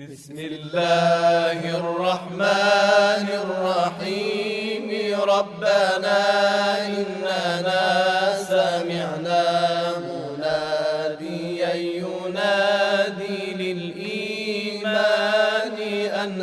بسم الله الرحمن الرحيم ربنا إننا سمعنا مناديا ينادي للإيمان أن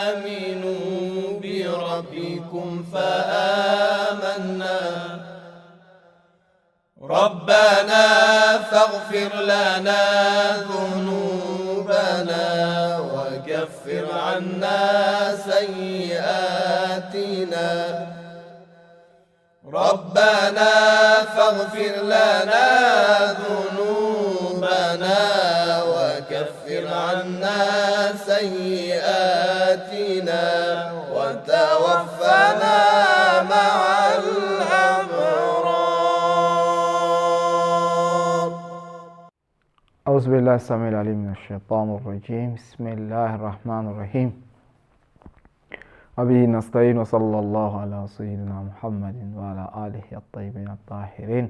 آمنوا بربكم فآمنا ربنا فاغفر لنا ذنوبنا وكفر عنا سيئاتنا ربنا فاغفر لنا ذنوبنا وكفر عنا سيئاتنا وتوفنا مع الأبرار. أعوذ بالله السميع العليم من الشيطان الرجيم. بسم الله الرحمن الرحيم. وبه نستعين وصلى الله على سيدنا محمد وعلى آله الطيبين الطاهرين.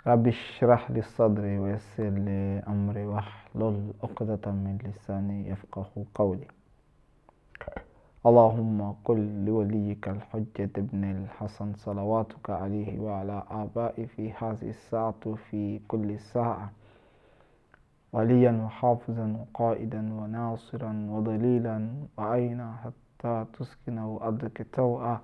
رب اشرح لي صدري ويسر لي أمري واحلل عقدة من لساني يفقه قولي. اللهم قل لوليك الحجة ابن الحسن صلواتك عليه وعلى آبائه في هذه الساعة في كل ساعة وليا وحافظا وقائدا وناصرا وضليلا وعينا حتى تسكنه أرضك توأ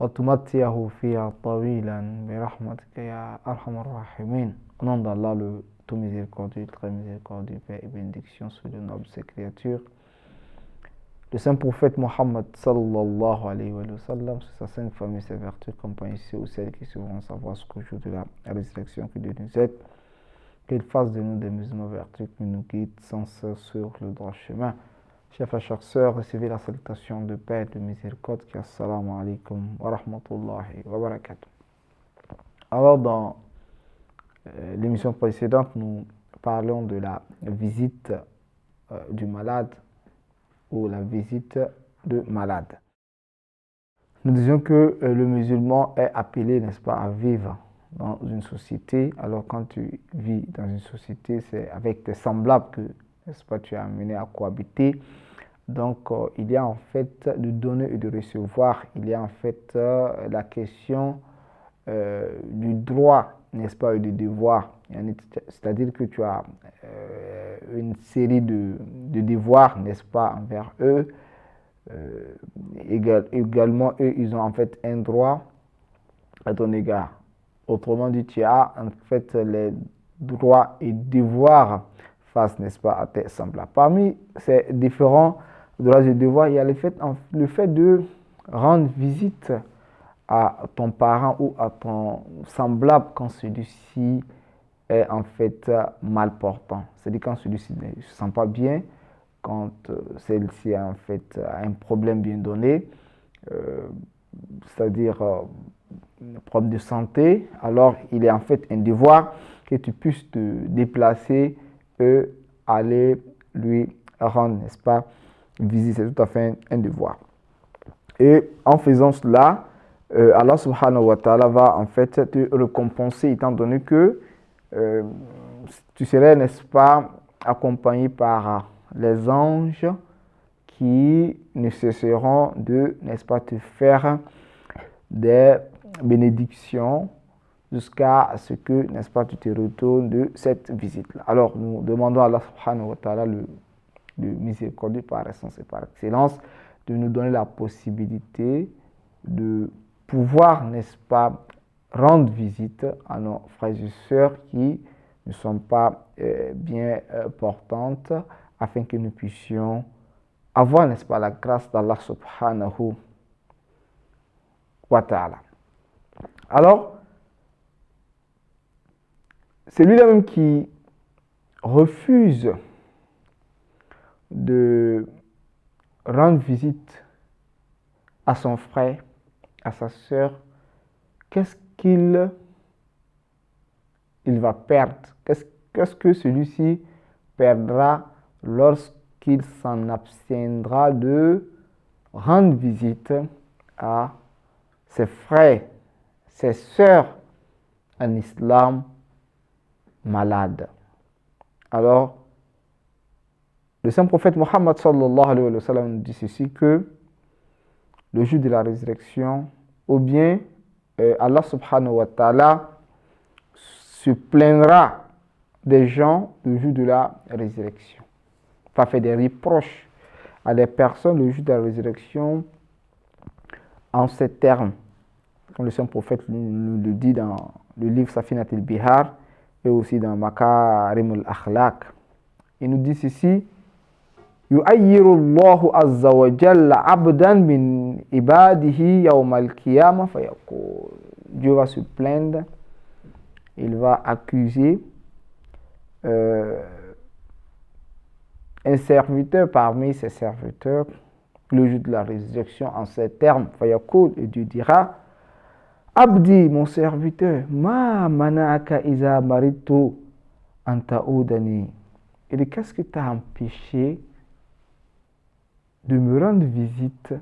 وتمتعه فيها طويلا برحمتك يا أرحم الراحمين. Au nom d'Allah, le tout miséricordieux, le très miséricordieux, Père et bénédiction sur le noble ses créatures, le saint prophète Mohammed sallallahu alayhi wa sallam, sur sa sainte famille, ses vertus, compagnie, ceux ou celles qui sauront savoir ce qu'au jour de la résurrection que Dieu nous aide, qu'il fasse de nous des musulmans vertus, qu'il nous guide sans cesse sur le droit chemin. Chers frères, chères sœurs, recevez la salutation de paix et de miséricorde qui est assalamu alaikum wa rahmatullahi wa barakatuh. Alors, dans l'émission précédente, nous parlons de la visite du malade ou la visite de malade. Nous disions que le musulman est appelé, n'est-ce pas, à vivre dans une société. Alors quand tu vis dans une société, c'est avec tes semblables que, n'est-ce pas, tu es amené à cohabiter. Donc il y a en fait de donner et de recevoir. Il y a en fait la question du droit, n'est-ce pas, et du devoir. C'est-à-dire que tu as une série de devoirs, n'est-ce pas, envers eux. Également, eux, ils ont en fait un droit à ton égard. Autrement dit, tu as en fait les droits et devoirs face, n'est-ce pas, à tes semblables. Parmi ces différents droits et devoirs, il y a le fait de rendre visite à ton parent ou à ton semblable quand celui-ci est en fait mal portant. C'est-à-dire quand celui-ci ne se sent pas bien, quand celle-ci a en fait un problème bien donné, c'est-à-dire un problème de santé, alors il est en fait un devoir que tu puisses te déplacer et aller lui rendre, n'est-ce pas, visite. C'est tout à fait un devoir. Et en faisant cela, Allah subhanahu wa ta'ala va en fait te récompenser étant donné que tu serais, n'est-ce pas, accompagné par les anges qui ne cesseront de, n'est-ce pas, te faire des bénédictions jusqu'à ce que, n'est-ce pas, tu te retournes de cette visite-là. Alors, nous demandons à Allah subhanahu wa ta'ala, le miséricordieux par essence et par excellence, de nous donner la possibilité de pouvoir, n'est-ce pas, rendre visite à nos frères et sœurs qui ne sont pas bien portantes, afin que nous puissions avoir, n'est-ce pas, la grâce d'Allah subhanahu wa ta'ala. Alors, celui-là même qui refuse de rendre visite à son frère, à sa sœur, qu'est-ce qu'il va perdre? Qu'est-ce que celui-ci perdra lorsqu'il s'en abstiendra de rendre visite à ses frères, ses sœurs en islam malades? Alors, Le saint prophète Mohammed sallallahu alayhi wa sallam nous dit ceci, que le jour de la résurrection, ou bien Allah subhanahu wa ta'ala se plaindra des gens le jour de la résurrection. Va faire des reproches à des personnes le jour de la résurrection en ces termes. Comme le saint prophète nous le dit dans le livre Safinat al-Bihar et aussi dans Makarim al-Akhlaq. Il nous dit ceci: yu'ayyiru Allahu azza wa jalla abdan min ibadihi yawm al-qiyamah fayaqul. Dieu va se plaindre, il va accuser un serviteur parmi ses serviteurs le jour de la résurrection en ces termes. Fayaqul, et Dieu dira: Abdi, mon serviteur, ma mana'aka iza maritu an ta'udani. Et dit, qu'est-ce qui t'a empêché de me rendre visite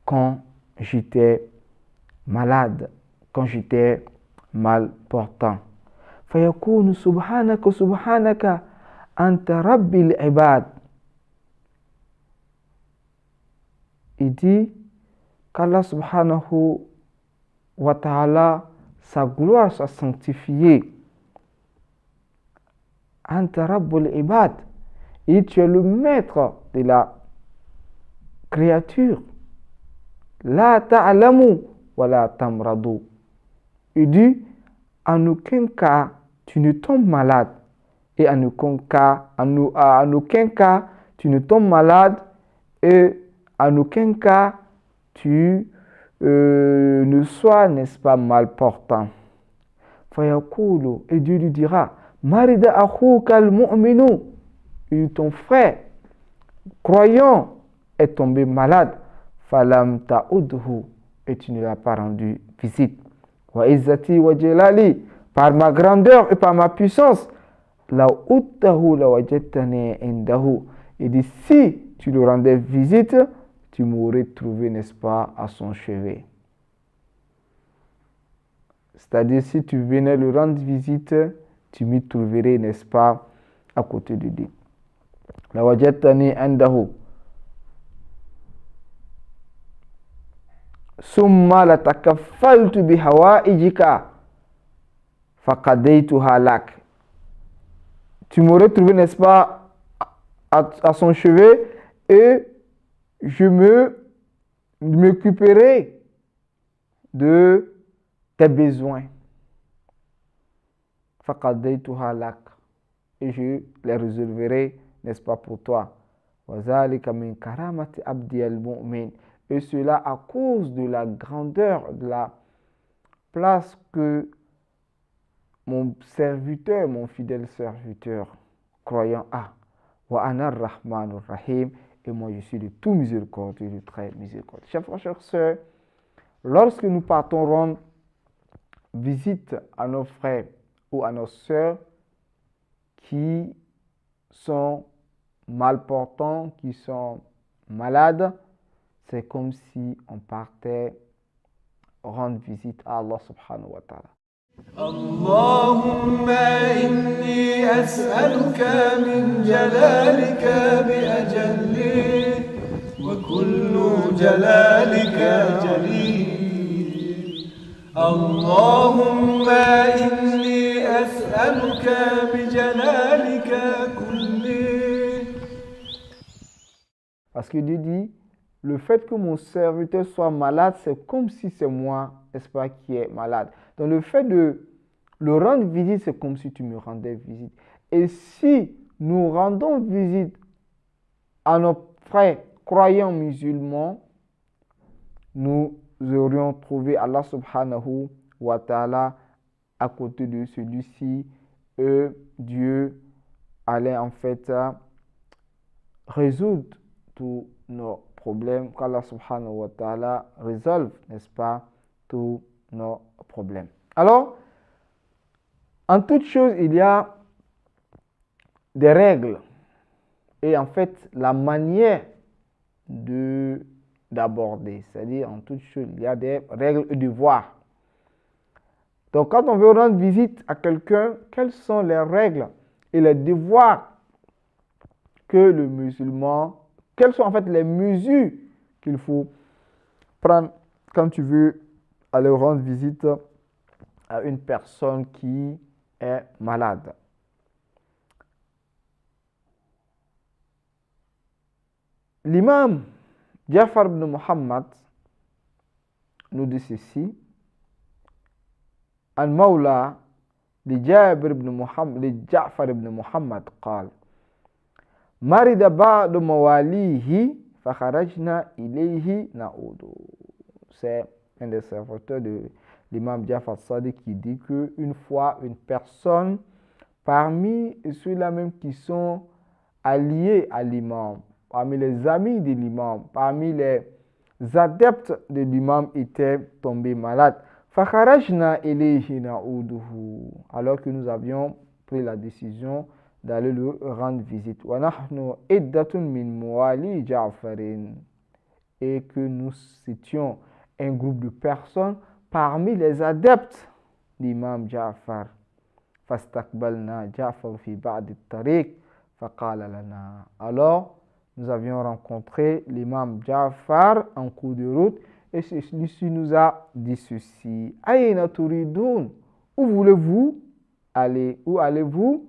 quand j'étais malade, quand j'étais mal portant? Fayakunu subhanaka anta rabbil ibad. Il dit qu'Allah subhanahu wa ta'ala, sa gloire soit sanctifiée. Anta rabbul ibad. Et tu es le maître de la créature. La ta'alamu wa la tamradu. Il dit, en aucun cas tu ne tombes malade, et en aucun cas tu ne tombes malade, et en aucun cas tu ne sois, n'est-ce pas, mal portant. Fayaqulu, et Dieu lui dira: Marida akhuka al-mu'minu. Et ton frère croyant est tombé malade. Falam ta'udhu, et tu ne l'as pas rendu visite. Wa izzati wa jalali, par ma grandeur et par ma puissance, la uttahu la wajadtani indahu. Et dit, si tu le rendais visite, tu m'aurais trouvé, n'est-ce pas, à son chevet. C'est-à-dire, si tu venais le rendre visite, tu m'y trouverais, n'est-ce pas, à côté de lui. La wajadtani indahu. Summa la takaffaltu bi hawaijika faqadaytuha lak. Tu m'aurais trouvé, n'est-ce pas, à son chevet, et je m'occuperai de tes besoins. Faqadaytuha lak. Et je les résolverai, n'est-ce pas, pour toi. Wa zalika min karamati abdi al-mu'min. Et cela à cause de la grandeur, de la place que mon serviteur, mon fidèle serviteur, croyant a. Wa ana ar-Rahman ar-Rahim. Et moi, je suis de tout miséricordieux, de très miséricordieux. Chers frères, chères sœurs, lorsque nous partons rendre visite à nos frères ou à nos sœurs qui sont mal portants, qui sont malades, c'est comme si on partait rendre visite à Allah subhanahu wa ta'ala. اللهم إني أسألك من جلالك بأجله وكل جلالك جليل. اللهم إني أسألك بجلالك كله. Parce que Dieu dit, le fait que mon serviteur soit malade, c'est comme si c'est moi, n'est-ce pas, qui est malade. Donc le fait de le rendre visite, c'est comme si tu me rendais visite. Et si nous rendons visite à nos frères croyants musulmans, nous aurions trouvé Allah subhanahu wa ta'ala à côté de celui-ci. Dieu allait en fait résoudre tous nos problèmes, qu'Allah subhanahu wa ta'ala résolve, n'est-ce pas, tous nos problèmes. Alors, en toute chose, il y a des règles. Et en fait, la manière d'aborder, c'est-à-dire en toute chose, il y a des règles et devoirs. Donc, quand on veut rendre visite à quelqu'un, quelles sont les règles et les devoirs que le musulman, quelles sont en fait les mesures qu'il faut prendre quand tu veux aller rendre visite à une personne qui est malade. L'imam Ja'far ibn Muhammad nous dit ceci. المولى لجابر بن محمد لجعفر بن محمد قال مرض بعض مواليه فخرجنا إليه نعود. C'est un des serviteurs de l'imam Ja'far Sadiq qui dit que une fois une personne parmi ceux-là même qui sont alliés à l'imam, parmi les amis de l'imam, parmi les adeptes de l'imam était tombé malade. فَخَرَجْنَا إِلَيْهِ نَعُودُهُ. Alors que nous avions pris la décision d'aller le rendre visite. وَنَحْنُ عِدَّةٌ مِّن مُوَالِي جَعْفَرٍ. Et que nous étions un groupe de personnes parmi les adeptes d'imam Ja'far. فَاسْتَقْبَلْنَا جَعْفَرُ فِي بَعْدِ الطَّرِيقِ فَقَالَ لَنَا. Alors, nous avions rencontré l'imam Ja'far en cours de route et celui-ci nous a dit ceci. Aïna turidun, où voulez-vous aller? Où allez-vous?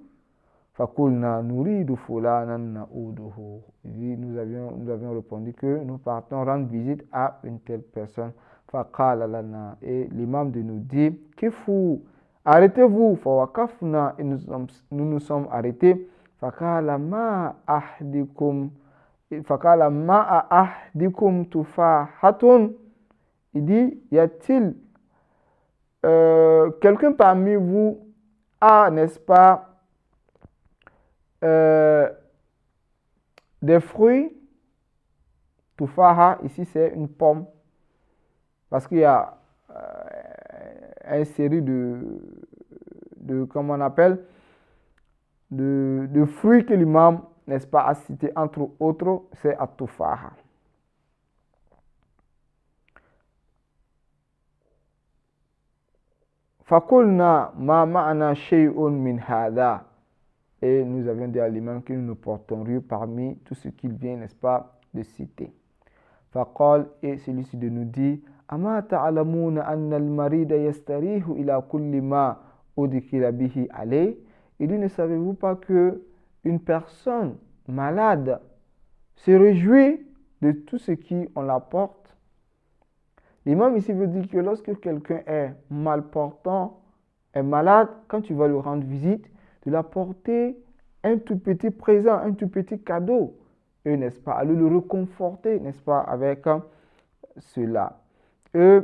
Fakulna nuridu fulanan na'uduhu. Nous avions répondu que nous partons rendre visite à une telle personne. Faqala lana. Et l'imam de nous dit, Kifu, arrêtez-vous. Fawakafna. Et nous sommes arrêtés. Faqala ma ahdikum. Faqala ma ahdikum tufahatun. Il dit, y a-t-il quelqu'un parmi vous a, n'est-ce pas, des fruits? Tufaha, ici c'est une pomme. Parce qu'il y a une série de comment on appelle, de fruits que l'imam, n'est-ce pas, a cité entre autres, c'est at-tufaha. Fakulna ma ma'ana shay'un min hada. Et nous avions dit à l'imam que nous ne porterions parmi tout ce qu'il vient, n'est-ce pas, de citer. Faqal, et celui-ci de nous dit, Ama ta'alamuna anna al-marida yastarihu ila kulli ma udkila bihi alayh. Il dit, ne savez-vous pas que une personne malade se réjouit de tout ce qui on l'apporte? L'imam ici veut dire que lorsque quelqu'un est mal portant, est malade, quand tu vas lui rendre visite, de lui apporter un tout petit présent, un tout petit cadeau, et n'est-ce pas, aller le réconforter, n'est-ce pas, avec cela. Et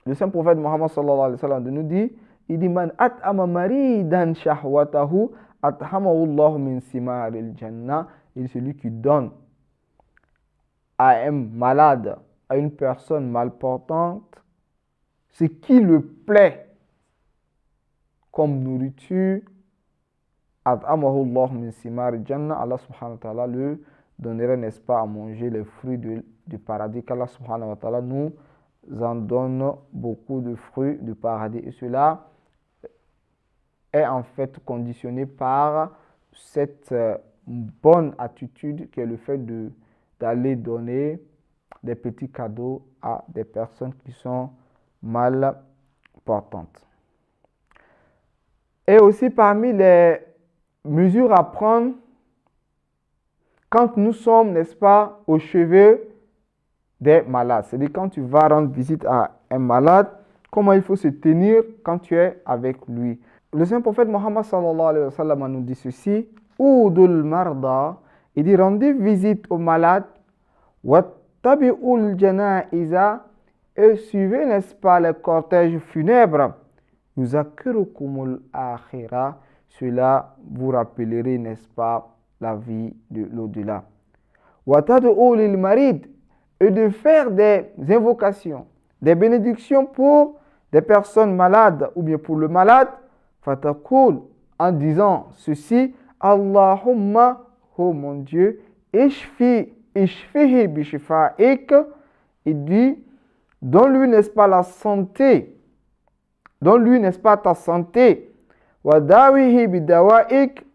le saint prophète Mohammed sallallahu alayhi wa sallam nous dit, il dit, Man at'ama maridan shahwatahu at'hamahu Allah min simaril jannah. Et celui qui donne à un malade, à une personne malportante, ce qui le plaît comme nourriture, Allah subhanahu wa ta'ala le donnerait, n'est-ce pas, à manger les fruits du paradis, qu'Allah subhanahu wa ta'ala nous en donne beaucoup de fruits du paradis. Et cela est en fait conditionné par cette bonne attitude qui est le fait d'aller donner des petits cadeaux à des personnes qui sont mal portantes. Et aussi parmi les mesures à prendre quand nous sommes, n'est-ce pas, au chevet des malades. C'est-à-dire quand tu vas rendre visite à un malade, comment il faut se tenir quand tu es avec lui. Le saint prophète Mohammed sallallahu alayhi wa sallam nous dit ceci, Oudul marda, il dit rendez visite aux malades, Wattabi'ul janaiza, et suivez, n'est-ce pas, les cortèges funèbres. Yuzakirukumul akhira, cela vous rappellerait, n'est-ce pas, la vie de l'au-delà. Watad'u lil marid, et de faire des invocations, des bénédictions pour des personnes malades ou bien pour le malade. Fatakul, en disant ceci, Allahumma, oh mon Dieu, ishfihi bishifa'ik, il dit, donne-lui, n'est-ce pas, la santé, donne-lui, n'est-ce pas, ta santé, wadawihi bidawa'ik,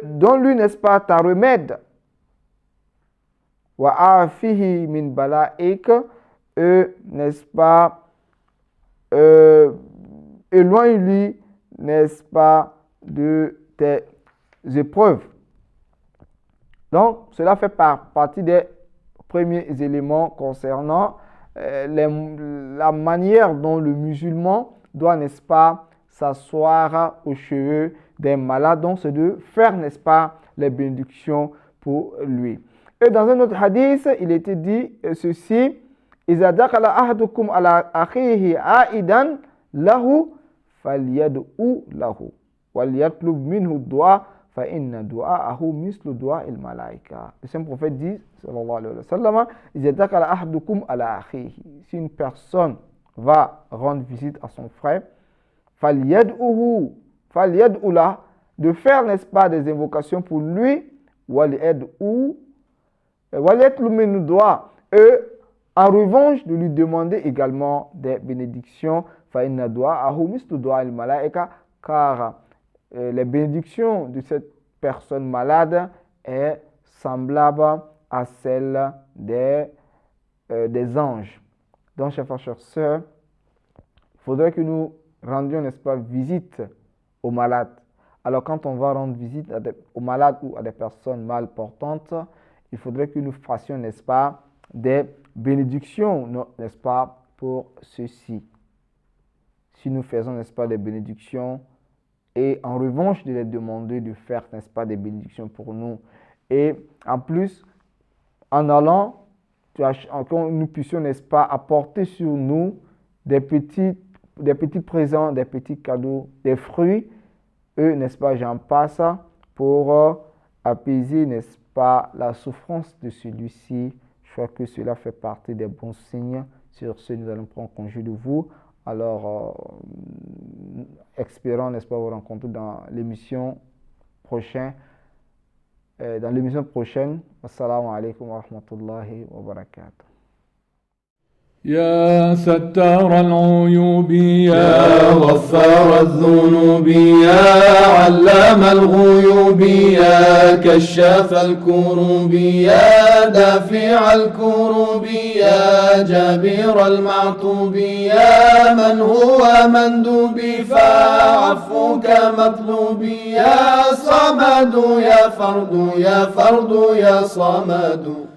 donne-lui, n'est-ce pas, ta remède. Wa afihi min bala'ik, n'est-ce pas, éloigne-lui, n'est-ce pas, de tes épreuves. Donc, cela fait partie des premiers éléments concernant la manière dont le musulman doit, n'est-ce pas, s'asseoir aux cheveux des malades. Donc, c'est de faire, n'est-ce pas, les bénédictions pour lui. Et dans un autre hadith, il était dit ceci: إِذَا دَخَلَ أَحَدُكُمْ عَلَى أَخِيهِ عَائِدًا لَهُ فَلْيَدْعُ لَهُ وَلْيَطْلُبْ مِنْهُ الدُّعَاءَ فَإِنَّ دُعَاءَهُ مِثْلُ دُعَاءِ الْمَلَائِكَةِ. Le Saint Prophète dit, sallallahu alayhi wa sallam, إِذَا دَخَلَ أَحَدُكُمْ عَلَى أَخِيهِ. Si une personne va rendre visite à son frère, فَلْيَدْعُهُ لَهُ, de faire, n'est-ce pas, des invocations pour lui, وَلْيَطْلُبْ مِنْهُ الدُّعَاءَ, et en revanche, de lui demander également des bénédictions. فَإِنَّ دُعَاءَهُ مِثْلُ دُعَاءِ الْمَلَائِكَةِ, car les bénédictions de cette personne malade est semblable à celle des anges. Donc, chers frères et sœurs, il faudrait que nous rendions, n'est-ce pas, visite aux malades. Alors, quand on va rendre visite aux malades ou à des personnes mal portantes, il faudrait que nous fassions, n'est-ce pas, des bénédictions, n'est-ce pas, pour ceux-ci. Si nous faisons, n'est-ce pas, des bénédictions, et en revanche de les demander de faire, n'est-ce pas, des bénédictions pour nous. Et en plus, en allant, que nous puissions, n'est-ce pas, apporter sur nous des petits présents, des petits cadeaux, des fruits, n'est-ce pas, j'en passe, pour apaiser, n'est-ce pas, la souffrance de celui-ci. Je crois que cela fait partie des bons signes. Sur ce, nous allons prendre congé de vous. Alors, espérons, n'est-ce pas, vous rencontrer dans l'émission prochaine. Assalamu alaikum wa rahmatullahi wa barakatuh. يا ستار العيوب يا غفار الذنوب يا علام الغيوب يا كشاف الكروب يا دافع الكروب يا جابر المعطوب يا من هو مندوب فعفوك مطلوب يا صمد يا فرد يا فرد يا صمد.